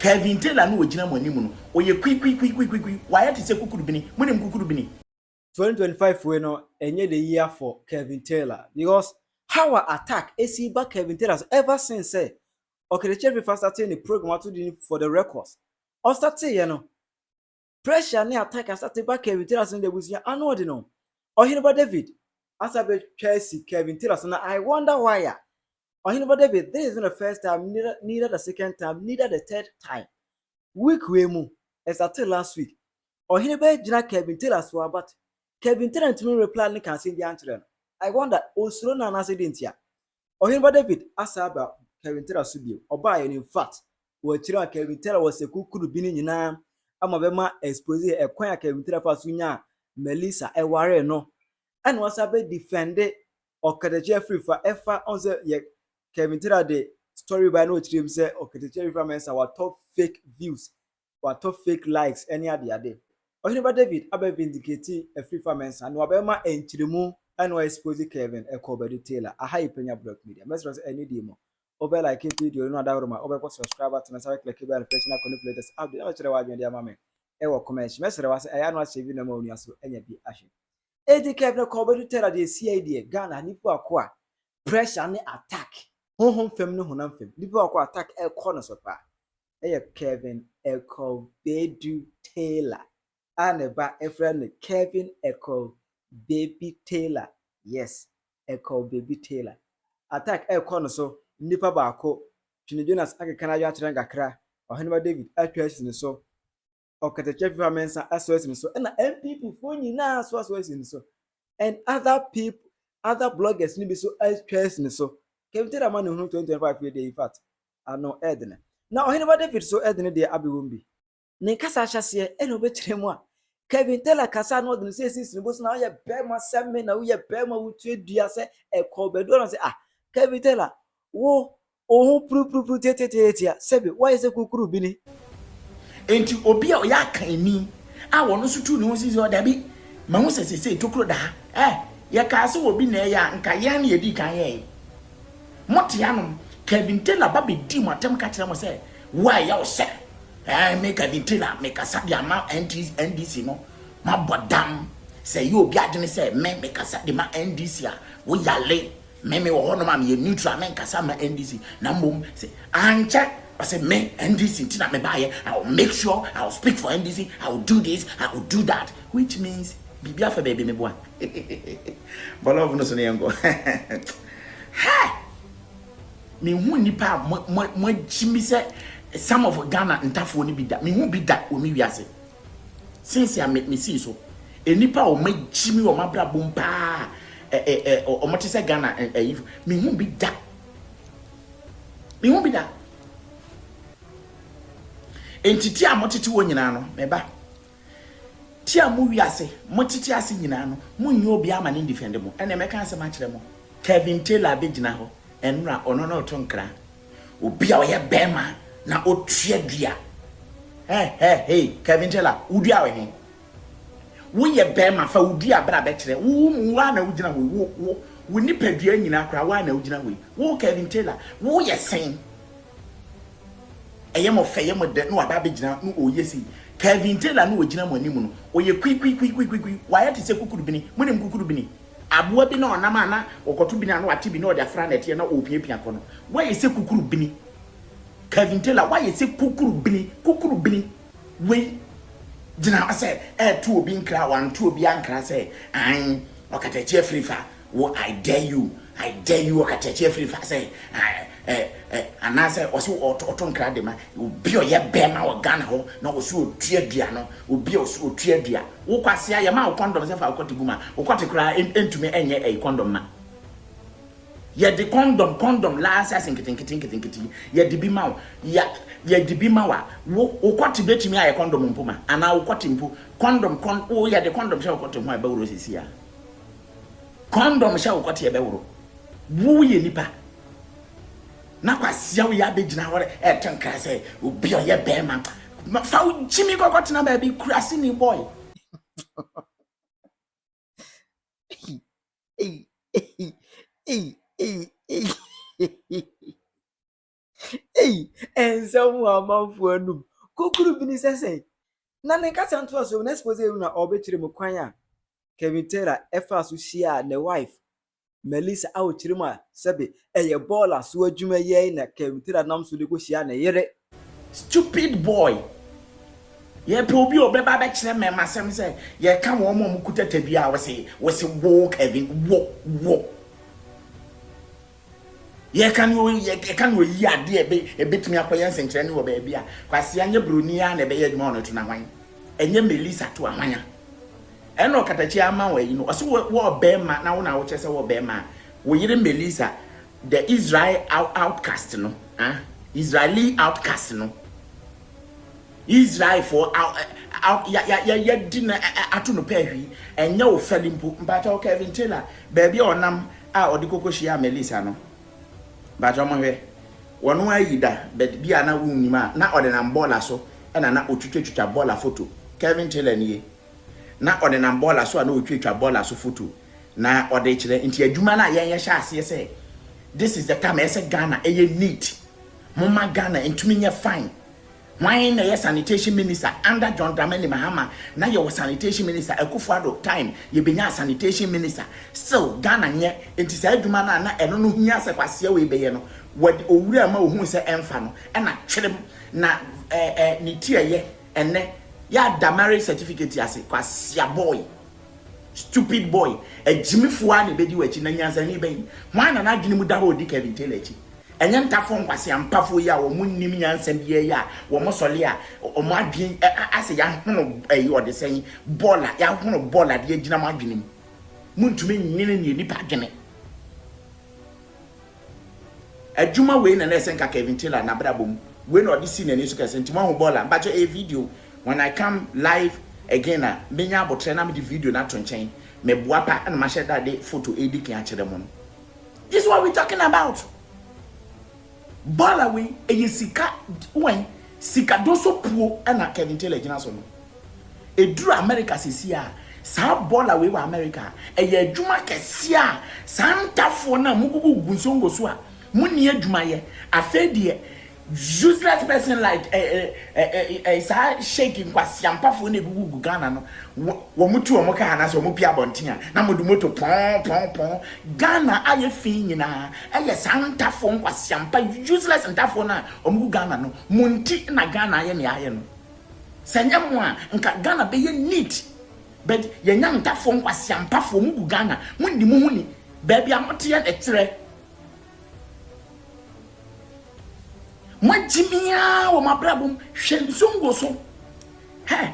Kevin Taylor no ogina mo animu no oye kwi why to say kukuru bini munim kukuru bini 2025 we no enye the year for Kevin Taylor because how attack AC back Kevin Taylor ever since say okay the chef first starting the program for the records or started you know pressure ne attack started back Kevin Taylor in the busia ano de no or Hinba David as I Chelsea Kevin Taylor so I wonder why or Hinba David this is not the first time neither the second time neither the third time week we mu as I tell last week or Hinba Jina Kevin Taylor so but Kevin Taylor to me reply ni can see the answer I wonder osuro na na say dentia or Hinba David as about Kevin Taylor subio or by in fact we chira Kevin Taylor was a kukuru bini nyina ama bema expose e kwan Kevin Taylor fa so nya Melissa e ware no and was a be defend Okadeche free for efa on say ye Kevin Taylor the story by no trim say Okadeche free mensa our top fake views our top fake likes any other day Ohinba David abe vindicate a free for mensa no abema enchirimu and we expose Kevin e Kobedi Taylor a high penya block media message any demo over like video no other room over subscriber to say click bell reflection connect latest update na chere wa dwen dia mama e wo comment message wa say aya no ache bi na ma onu aso enya bi ahwe edi Kevin Kobedi Taylor dey CID Ghana nipo akwa pressure ne attack honhom fam no honam fam nipo akwa attack e corner so pa e Kevin Kobedi Taylor and ba e friend Kevin Baby Taylor yes Baby Taylor attack e corner so nipa baako Twene Jonas akeka na ya kyerɛ ngakra Oheneba David atwas ni so Okateche FIFA mensa aswas ni so na MPP fo nyina aswas ni so and other bloggers ni bi so atwas ni so Kevin Taylor man no 2025 year in fact ano edne na Oheneba David so edne de abewombi ne kasa ahyase e no bekyerɛ mu a Kevin Taylor kasa no de say sis ni bo so na ye bema semme na wo ye bema wutu adua se Kobedi na say Kevin Taylor wo pru tetetetia sebe why say kukuru bini enti obi a ya kan ni a wono so tu ne ho sisi o da bi ma ho sese tokuro da ya ka se obi na ya nka ya na yedi kan ye mote anom Kevin Taylor ba be di motem ka kire mo say why ya o se make Kevin Taylor make asa dia ma NDC no ma bodam say you obi adene say me kasa de ma NDC a wo yale me wo hono ma me neutral men kasa ma NDC na mbom say anche I say me NDC tina me buy I will make sure I will speak for NDC I will do this I will do that which means bibia fa baby me boa bolo no so ne ngo ha me hu nipa mo jimi say some of Ghana ntafo ni bi da me hu bi da o mi wiase since I make me see so enipa o ma jimi o ma bra bom pa o mo te say Ghana me hu bi da entiti a motiti wo nyina no meba ti a mu wiase motiti ase nyina no munyi obi ama ne defend mo ene meka ase ma kire mo Kevin Taylor be gyina ho enra ono na oto nkra obi a oye bema na otue dua hey Kevin Taylor udua we he wo ye bema fa udua bra be kire wo na ugina wo nipadua nyina kra wa na ugina wo Kevin Taylor wo ye sen eyemo feyemo de no aba be gina no oyesi Kevin Taylor no ogina mo animu no oye kwi why to say kukuru bini munim kukuru bini aboa bi na onam ana okoto bini na wate bi na ode afra na tie na opiapia kono why say kukuru bini Kevin Taylor why say kukuru bini we gina say to obi nkra wan to obi ankra say an Okateche free fa wo I dare you Okateche free fa say anase osi oto nkra de ma obi oye bema o Ghana ho na osi otuadua no obi osi otuadua wo kwase ya ma condom se fa okotibuma okotikra entumi enye condom na ye de condom la assassin kitin ye de bi ma ye de bi ma wa wo okoti betimi aye condom mpoma ana okoti mpu condom o ye de condom se okoti ho ebe woro sisi ya condom se okoti ebe woro wo ye nipa na kwasia we ya begina hore tenka say obi oye bema fa ujimi kokoti na ba bi krasi ni boy Hey, and someone mouth for a noom. Could be necessary. None can sound to us when I suppose you know obituary Mukwanya. Kevin Taylor, Effa Susia, and the wife. Melissa out Chirima, Sabi, a baller, so Juma Yana, Kevin Taylor Nams to the Gushiana, yere. Stupid boy. Ye probi obeba be kire me masem say ye ka wo mom kutata bia we say wo Kevin wo ye kan yi ade e betumi akoye nsenkire ne wo ba bia kwase anye broni a na be ye adwuma ono to na hwan enye Melissa to ahwanya eno katachi ama wa yi no so wo be ma na wo na wo chese wo be ma wo yire Melissa the Israel outcast no Israeli outcast no Israel for out ya dinner atu no pehwi enye wo felimpo mpata o Kevin Taylor baby onam a odikoko hia Melissa no bajo mo hwe wono ayida bia na wunima na ode na bola so na otwetwetwa bola photo Kevin Taylor nie na ode na bola so na otwetwa bola so photo na ode kire nti adwuma na yen hye ase say this is the time ese Ghana eye neat mama Ghana ntumi nye fine. Why na yes sanitation minister under John Dramani Mahama na your sanitation minister Akufo-Addo time ye benya sanitation minister still Ghana nye enti say adwuma na eno no hia se kwase we beye no wadi owura ma ohun se emfa no na twirem na ni tieye enne ya da marriage certificate ase kwase boy stupid boy ejimifo a ne bedi wachi na nyansa ni ben why na adwene mu da ho di Kevin Taylor chi enye ntafo nkwase ampafo ya wo munnim nyansa biye ya wo mosole a o mo adwen ase ya hono ayi ode sen bola ya hono bola de agina mo adwenem muntumi nyine ne nipa adwene adwuma we na sen ka Kevin Taylor na brabom we na ode si na ne so ka senti mo ho bola mbacho a video when I come live again menya abotre na me di video na to nchen me boapa na ma share de photo edit kan akere mo no. This is what we talking about. Bola we sika when sika doso puo na Kevin Taylor gina so no eduru America sisi a sa bola we wa America adwuma kese a santafo na mugugu gunsongo so a munni adwuma ye afedie useless person like sa shaking kwasi ampafo na egugu Ghana no wo mutu wo ka na so mo pia bontia na modu moto pon Ghana aye fi nyina aye santafo kwasi ampa useless ntafo na omugu Ghana no munti na Ghana aye ne aye no senya mo a nka Ghana be ye neat but ye nya ntafo kwasi ampafo omugu Ghana mundi mu huni baby amote ye etre Mwajimia wa mabrabum shenzungo so he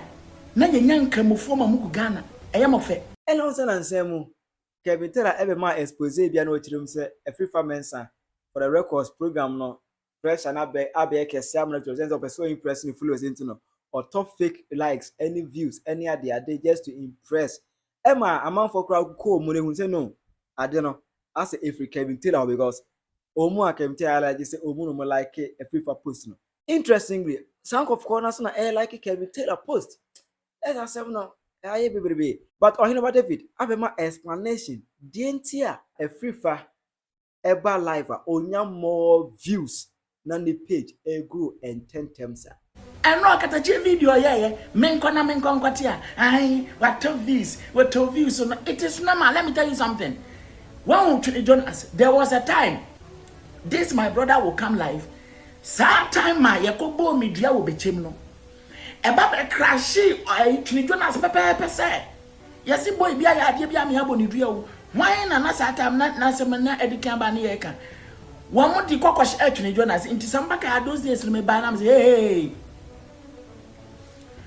na yenyanka mufo ma mugu Ghana eyamofe Elo se na nsemu Kevin Taylor ebe ma expose bia na ochirim se Afrifa Mensa for the records program no pressure na be abe kese amna to sense of so impress ni followers into no or top fake likes any views any ade just to impress Emma amount for crowd ko mo ne hu se no ade no as a Kevin Taylor because Omu akemte ala say omu no like a FIFA post no. Interestingly, some of corners na like Kevin Taylor post. Let's say no, aye be. But Ohinaba David, abema explanation. Dientia a FIFA eba live onya more views than the page e grow and 10 times. And no katache video yeah menkona kwatia. Aye, what of views so it is normal. Let me tell you something. When Jonas, there was a time this my brother will come live. Sometime my yakobo media will be chimno. Eba be crashy or Jonas pepe say. Yes, boy, be a idea me abo ni dua. Why na time na semana edikan ba ne yeka. One more di kokwash Jonas into some back those days me ba na say hey.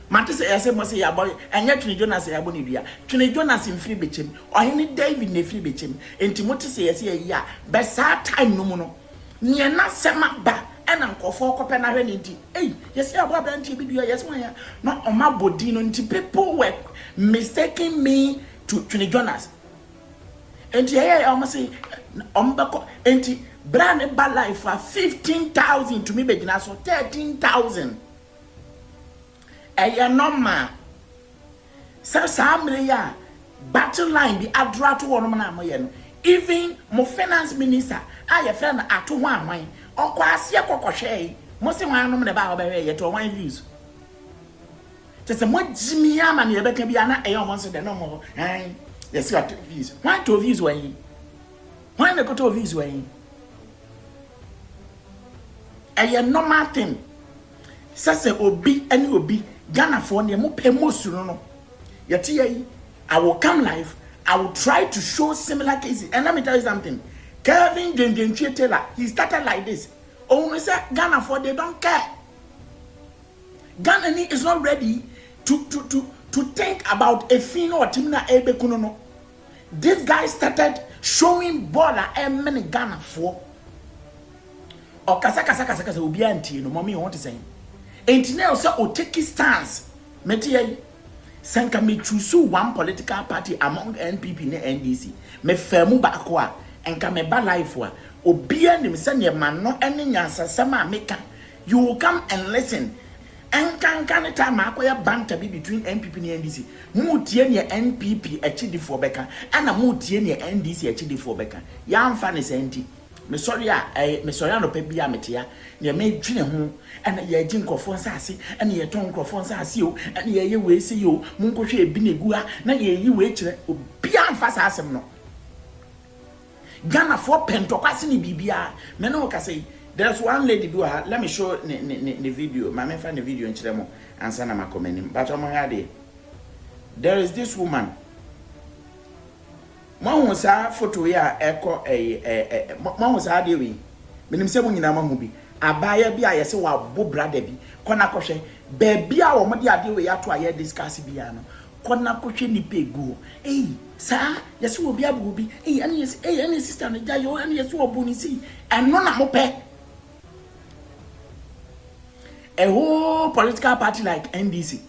Mate say yes mo say ya boy enya Jonas ya bo ni dua. Jonas in free bechem. Or any David ne free bechem. Enti mote say yes ya. But time no mo no. Nye na sema ba ena nkofo kope na hwe nti yes ya baba nti bi yes one ya no oma body no nti people were mistaking me to Jonas enti almost say ombako enti brand ba life for 15,000 to me begina so 13,000 normal so samre ya battle line bi adra to wono na moye no even mo finance minister aye friend ato ho anwan Okwasi kokoshe. Mo se wan no me ba obere ye to 1 views. Just mo jimi ama ne ebeka bia na eyo mo so de no mo. Yes you are views. Why to views when? Why me go to views when? A normal thing. Sase obi any obi Ghana for ne mo pe mo suru no. Yeti I will come live. I will try to show similar cases. And let me tell you something. Kevin Gengenchie Taylor, he started like this. Only say Ghana for they don't care. Ghana is not ready to think about a thing or timna ebe kunono. This guy started showing border and many Ghana for. Or kasa obi anti no mommy want to say. Enti na say o take stance. Meti Sanka me choose one political party among NPP and NDC. Me femu baako a enka me ba life wa obi anim se ne man no ene nyansasama meka. You will come and listen. Enka ne time akoya banter be between NPP and NDC. Mu tie ne NPP achidifo beka ana mu tie ne NDC achidifo beka. Ya amfa ne senti. Me sorry no pe bia metia ne me dwine ho ana ye gi nkofo nsase ana ye ton nkofo nsase o ana ye we se yo mu nkohwe ebi na egu ha na ye yi we kire obi amfa sa asem no Ghana for pentokwase ni bibia me no ka say there's one lady do her. Let me show the video ma me fa the video nkire mo ansa na makomanim but omo ha de there is this woman. Mo sa photo ya eko mo sa de wi menim se mo nyina ma hu bi abaya bi a yese wa bo brother bi kona kohwe baby a wo mo de ade we ato aye discuss bi ya no kona kohwe ni pegu sa yese wo bi abu bi ani yese ani sister no ja yo ani yese wo bo ni si eno na mo pe a whole political party like NDC.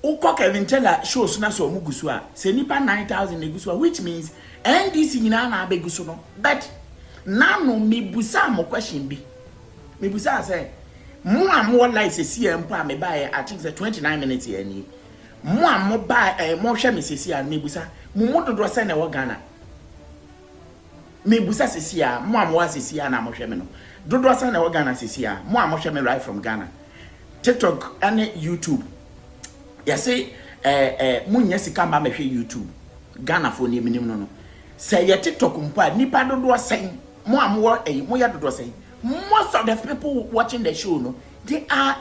Uko Kevin Taylor shows na so mugusu a se nipa 9,000 negusu which means NDC nyina na abegusu no but now no me busa mo question bi me busa say mo am like se CM pa me buy I think say 29 minutes here ni mo am buy mo hwe me se sia me busa mo dodo say na wo Ghana me busa se sia mo am wa se sia na mo hwe me no dodo say na wo Ghana se sia mo am hwe me right from Ghana TikTok and YouTube. Yes, say munya sika mba mehwe YouTube Ghana for ni minim no say ye TikTok mpa nipa dodo sen mo amwo mo ya dodo sen most of the people watching the show no they are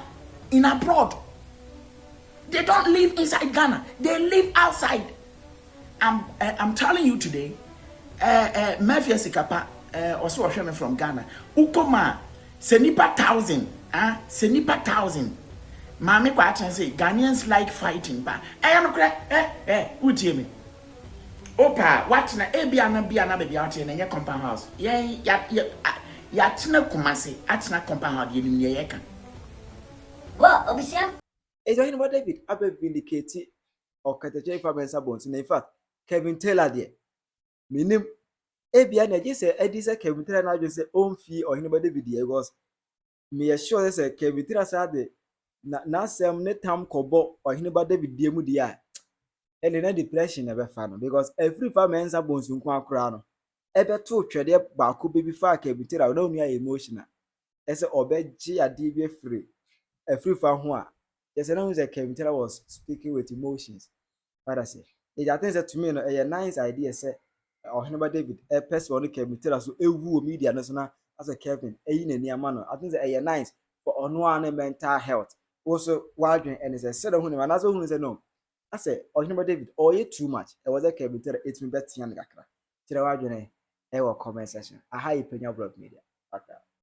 in abroad. They don't live inside Ghana, they live outside. I'm telling you today Mafia Sikapa also me from Ghana ukoma se nipa 1,000 se nipa 1,000. Mami kwa atan say Ghanaians like fighting ba. No kra utie me. Opa what na bia na be out here na your compound house. Ya tena Kumasi atena compound house ye ni ye ka. What obisia? Ejo hinu David abe vindicate or Katache fa bensa bones. In fact, Kevin Taylor there. Minim bia na je say edi say Kevin Taylor na je say on fee or hinu David there because me sure say Kevin Taylor say the na sem ne tam kobo ohine ba David die mu die a ele na depression ebe fa no because every family nsa bonsu nko akora no ebe to twede ba ko bebi fa ka bitira na onu ya emotional ese obeji ade bi free every fa ho a yes na who Kevin was speaking with emotions what I say it I think that to me no a nice idea say ohine ba David a person no Kevin so ewu o media no so na as a Kevin eyi na ni ama no I think that a nice for onu an mental health. Also, wilding and is a set of who and as who is a no. I say, or David, or you too much. I was a Kevin, it's been better than Gakra. Tira wilding a comment session. A high opinion blog media.